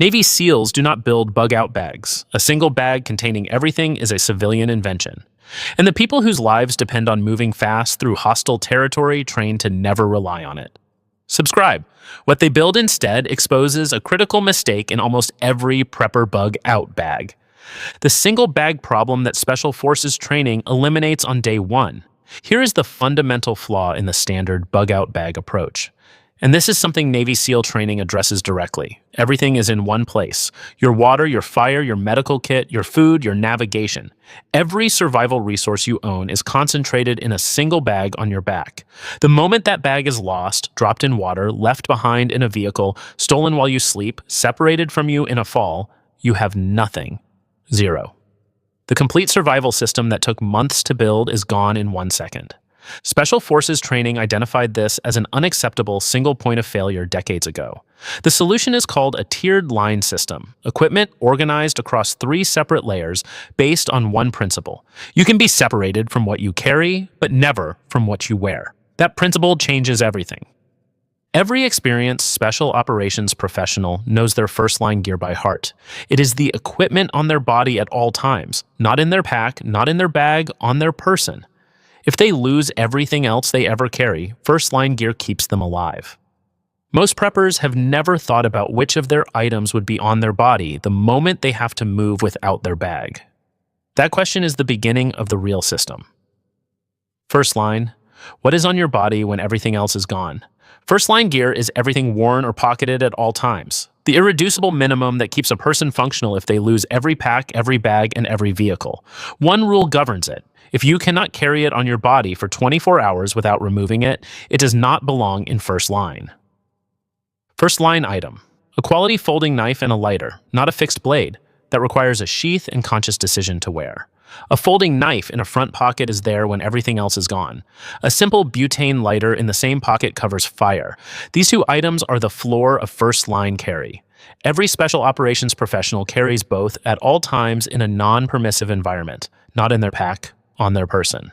Navy SEALs do not build bug-out bags. A single bag containing everything is a civilian invention. And the people whose lives depend on moving fast through hostile territory train to never rely on it. Subscribe. What they build instead exposes a critical mistake in almost every prepper bug-out bag. The single bag problem that Special Forces training eliminates on day one. Here is the fundamental flaw in the standard bug-out bag approach. And this is something Navy SEAL training addresses directly. Everything is in one place. Your water, your fire, your medical kit, your food, your navigation. Every survival resource you own is concentrated in a single bag on your back. The moment that bag is lost, dropped in water, left behind in a vehicle, stolen while you sleep, separated from you in a fall, you have nothing. Zero. The complete survival system that took months to build is gone in 1 second. Special Forces training identified this as an unacceptable single point of failure decades ago. The solution is called a tiered line system, equipment organized across 3 separate layers based on one principle. You can be separated from what you carry, but never from what you wear. That principle changes everything. Every experienced special operations professional knows their first-line gear by heart. It is the equipment on their body at all times, not in their pack, not in their bag, on their person. If they lose everything else they ever carry, first-line gear keeps them alive. Most preppers have never thought about which of their items would be on their body the moment they have to move without their bag. That question is the beginning of the real system. First line, what is on your body when everything else is gone? First-line gear is everything worn or pocketed at all times. The irreducible minimum that keeps a person functional if they lose every pack, every bag, and every vehicle. One rule governs it. If you cannot carry it on your body for 24 hours without removing it, it does not belong in first line. First line item. A quality folding knife and a lighter, not a fixed blade, that requires a sheath and conscious decision to wear. A folding knife in a front pocket is there when everything else is gone. A simple butane lighter in the same pocket covers fire. These 2 items are the floor of first line carry. Every special operations professional carries both at all times in a non-permissive environment, not in their pack, on their person.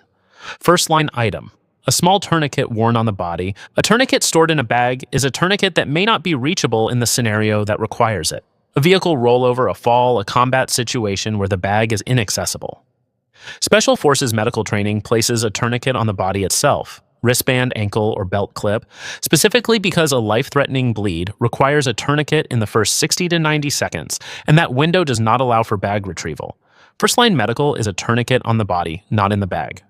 First line item. A small tourniquet worn on the body. A tourniquet stored in a bag is a tourniquet that may not be reachable in the scenario that requires it. A vehicle rollover, a fall, a combat situation where the bag is inaccessible. Special Forces medical training places a tourniquet on the body itself, wristband, ankle, or belt clip, specifically because a life-threatening bleed requires a tourniquet in the first 60 to 90 seconds, and that window does not allow for bag retrieval. First-line medical is a tourniquet on the body, not in the bag.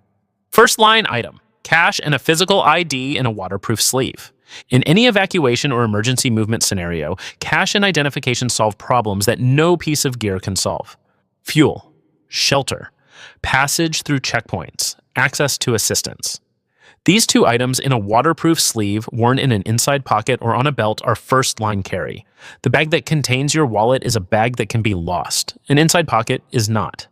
First-line item. Cash and a physical ID in a waterproof sleeve. In any evacuation or emergency movement scenario, cash and identification solve problems that no piece of gear can solve. Fuel, shelter, passage through checkpoints, access to assistance. These 2 items in a waterproof sleeve worn in an inside pocket or on a belt are first-line carry. The bag that contains your wallet is a bag that can be lost. An inside pocket is not.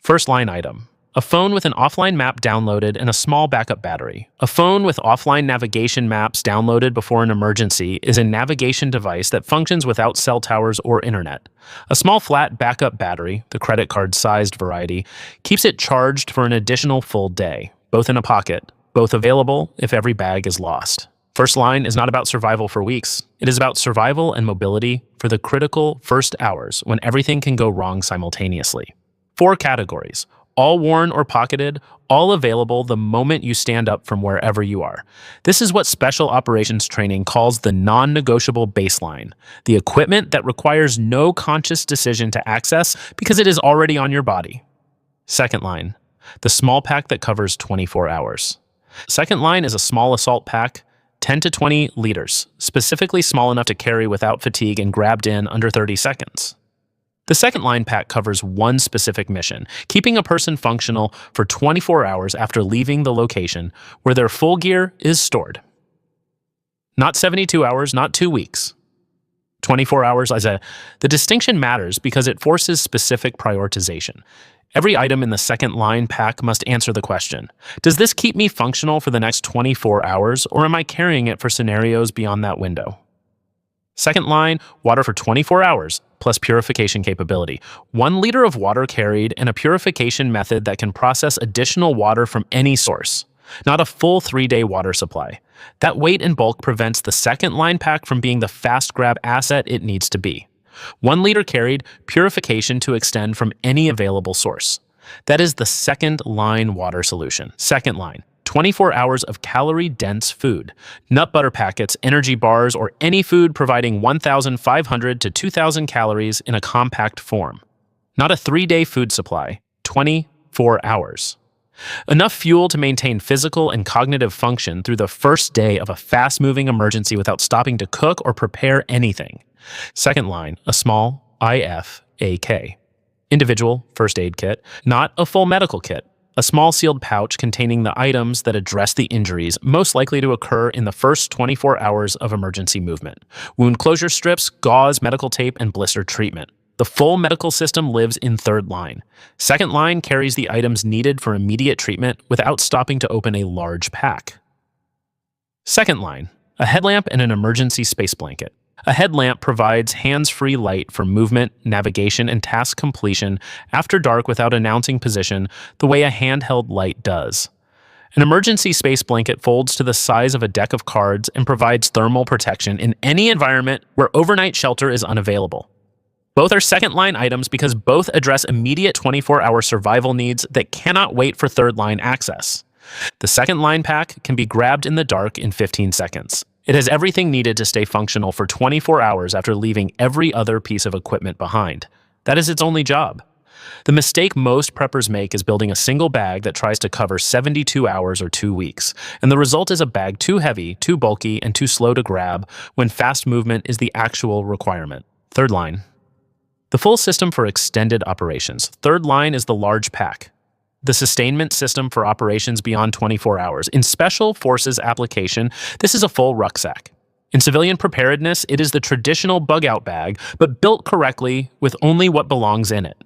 First-line item. A phone with an offline map downloaded and a small backup battery. A phone with offline navigation maps downloaded before an emergency is a navigation device that functions without cell towers or internet. A small flat backup battery, the credit card-sized variety, keeps it charged for an additional full day, both in a pocket, both available if every bag is lost. First line is not about survival for weeks. It is about survival and mobility for the critical first hours when everything can go wrong simultaneously. 4 categories. All worn or pocketed, all available the moment you stand up from wherever you are. This is what Special Operations Training calls the non-negotiable baseline, the equipment that requires no conscious decision to access because it is already on your body. Second line, the small pack that covers 24 hours. Second line is a small assault pack, 10 to 20 liters, specifically small enough to carry without fatigue and grabbed in under 30 seconds. The second line pack covers one specific mission, keeping a person functional for 24 hours after leaving the location where their full gear is stored. Not 72 hours, not 2 weeks. 24 hours the distinction matters because it forces specific prioritization. Every item in the second line pack must answer the question, does this keep me functional for the next 24 hours, or am I carrying it for scenarios beyond that window? Second line, water for 24 hours, plus purification capability. 1 liter of water carried and a purification method that can process additional water from any source. Not a full 3-day water supply. That weight and bulk prevents the second line pack from being the fast grab asset it needs to be. 1 liter carried, purification to extend from any available source. That is the second line water solution. Second line, 24 hours of calorie-dense food, nut butter packets, energy bars, or any food providing 1,500 to 2,000 calories in a compact form. Not a 3-day food supply, 24 hours. Enough fuel to maintain physical and cognitive function through the first day of a fast-moving emergency without stopping to cook or prepare anything. Second line, a small IFAK. Individual first aid kit, not a full medical kit. A small sealed pouch containing the items that address the injuries most likely to occur in the first 24 hours of emergency movement. Wound closure strips, gauze, medical tape, and blister treatment. The full medical system lives in third line. Second line carries the items needed for immediate treatment without stopping to open a large pack. Second line, a headlamp and an emergency space blanket. A headlamp provides hands-free light for movement, navigation, and task completion after dark without announcing position the way a handheld light does. An emergency space blanket folds to the size of a deck of cards and provides thermal protection in any environment where overnight shelter is unavailable. Both are second-line items because both address immediate 24-hour survival needs that cannot wait for third-line access. The second-line pack can be grabbed in the dark in 15 seconds. It has everything needed to stay functional for 24 hours after leaving every other piece of equipment behind. That is its only job. The mistake most preppers make is building a single bag that tries to cover 72 hours or 2 weeks, and the result is a bag too heavy, too bulky, and too slow to grab when fast movement is the actual requirement. Third line. The full system for extended operations. Third line is the large pack. The sustainment system for operations beyond 24 hours. In Special Forces application, this is a full rucksack. In civilian preparedness, it is the traditional bug-out bag, but built correctly with only what belongs in it.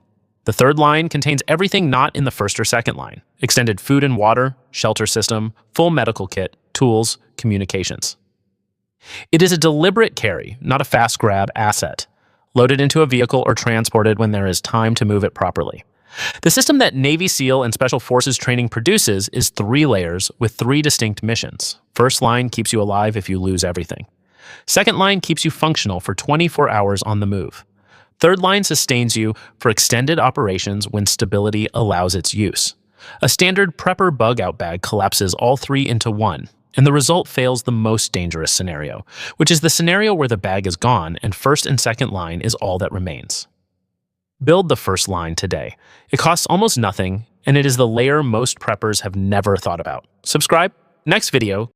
The third line contains everything not in the first or second line. Extended food and water, shelter system, full medical kit, tools, communications. It is a deliberate carry, not a fast grab asset, loaded into a vehicle or transported when there is time to move it properly. The system that Navy SEAL and Special Forces training produces is 3 layers with 3 distinct missions. First line keeps you alive if you lose everything. Second line keeps you functional for 24 hours on the move. Third line sustains you for extended operations when stability allows its use. A standard prepper bug-out bag collapses all 3 into one, and the result fails the most dangerous scenario, which is the scenario where the bag is gone and first and second line is all that remains. Build the first line today. It costs almost nothing, and it is the layer most preppers have never thought about. Subscribe. Next video,